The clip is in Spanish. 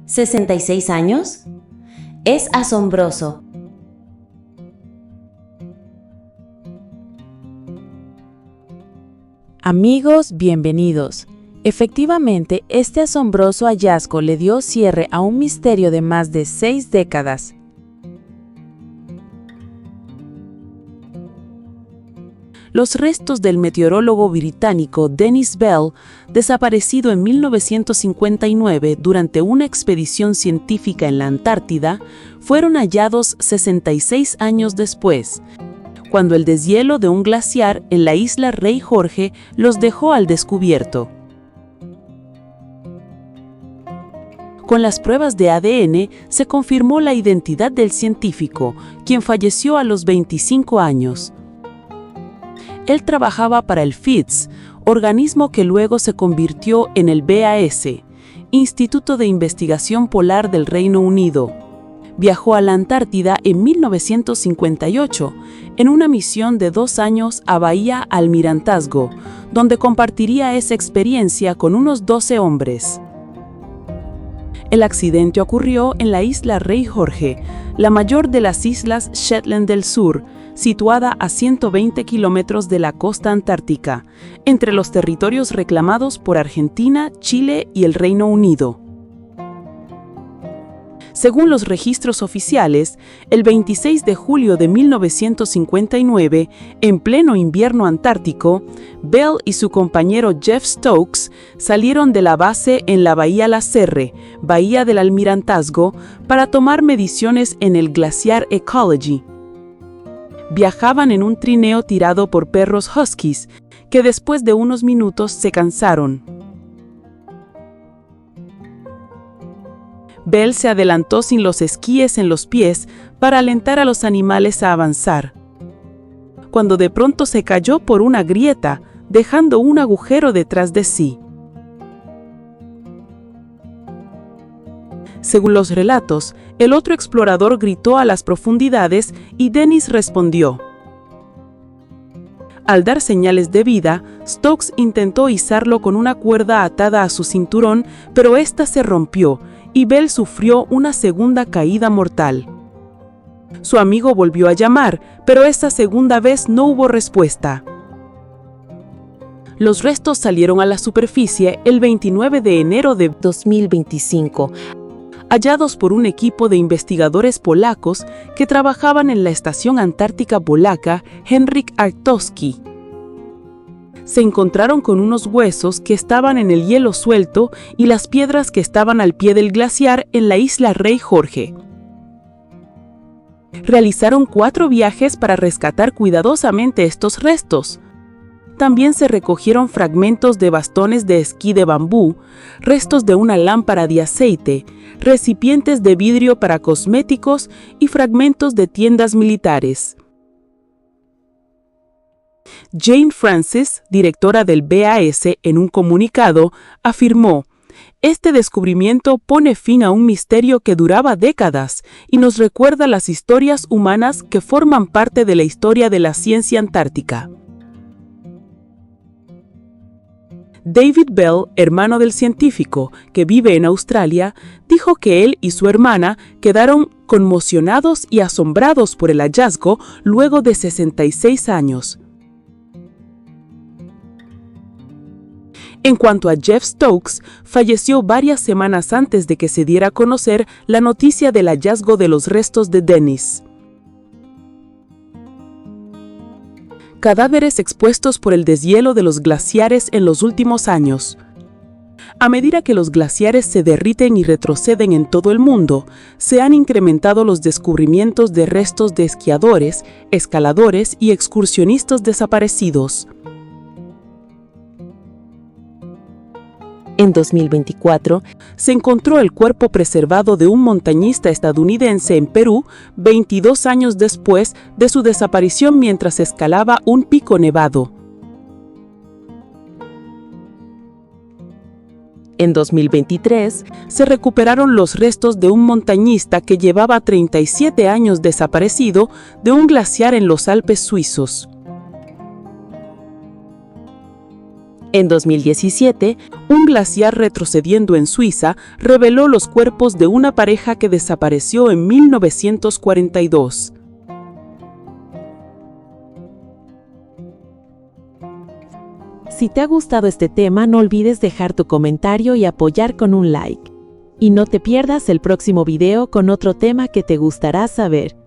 ¿66 años? Es asombroso. Amigos, bienvenidos. Efectivamente, este asombroso hallazgo le dio cierre a un misterio de más de 6 décadas. Los restos del meteorólogo británico Dennis Bell, desaparecido en 1959 durante una expedición científica en la Antártida, fueron hallados 66 años después, cuando el deshielo de un glaciar en la isla Rey Jorge los dejó al descubierto. Con las pruebas de ADN se confirmó la identidad del científico, quien falleció a los 25 años. Él trabajaba para el FIDS, organismo que luego se convirtió en el BAS, Instituto de Investigación Polar del Reino Unido. Viajó a la Antártida en 1958, en una misión de 2 años a Bahía Almirantazgo, donde compartiría esa experiencia con unos 12 hombres. El accidente ocurrió en la isla Rey Jorge, la mayor de las islas Shetland del Sur, situada a 120 kilómetros de la costa antártica, entre los territorios reclamados por Argentina, Chile y el Reino Unido. Según los registros oficiales, el 26 de julio de 1959, en pleno invierno antártico, Bell y su compañero Jeff Stokes salieron de la base en la Bahía La Serre, Bahía del Almirantazgo, para tomar mediciones en el glaciar Ecology. Viajaban en un trineo tirado por perros huskies, que después de unos minutos se cansaron. Bell se adelantó sin los esquíes en los pies para alentar a los animales a avanzar, cuando de pronto se cayó por una grieta, dejando un agujero detrás de sí. Según los relatos, el otro explorador gritó a las profundidades y Dennis respondió. Al dar señales de vida, Stokes intentó izarlo con una cuerda atada a su cinturón, pero ésta se rompió y Bell sufrió una segunda caída mortal. Su amigo volvió a llamar, pero esta segunda vez no hubo respuesta. Los restos salieron a la superficie el 29 de enero de 2025, hallados por un equipo de investigadores polacos que trabajaban en la Estación Antártica Polaca Henryk Arctowski. Se encontraron con unos huesos que estaban en el hielo suelto y las piedras que estaban al pie del glaciar en la isla Rey Jorge. Realizaron 4 viajes para rescatar cuidadosamente estos restos. También se recogieron fragmentos de bastones de esquí de bambú, restos de una lámpara de aceite, recipientes de vidrio para cosméticos y fragmentos de tiendas militares. Jane Francis, directora del BAS, en un comunicado, afirmó: «Este descubrimiento pone fin a un misterio que duraba décadas y nos recuerda las historias humanas que forman parte de la historia de la ciencia antártica». David Bell, hermano del científico, que vive en Australia, dijo que él y su hermana quedaron conmocionados y asombrados por el hallazgo luego de 66 años. En cuanto a Jeff Stokes, falleció varias semanas antes de que se diera a conocer la noticia del hallazgo de los restos de Dennis. Cadáveres expuestos por el deshielo de los glaciares en los últimos años. A medida que los glaciares se derriten y retroceden en todo el mundo, se han incrementado los descubrimientos de restos de esquiadores, escaladores y excursionistas desaparecidos. En 2024, se encontró el cuerpo preservado de un montañista estadounidense en Perú, 22 años después de su desaparición mientras escalaba un pico nevado. En 2023, se recuperaron los restos de un montañista que llevaba 37 años desaparecido de un glaciar en los Alpes suizos. En 2017, un glaciar retrocediendo en Suiza reveló los cuerpos de una pareja que desapareció en 1942. Si te ha gustado este tema, no olvides dejar tu comentario y apoyar con un like. Y no te pierdas el próximo video con otro tema que te gustará saber.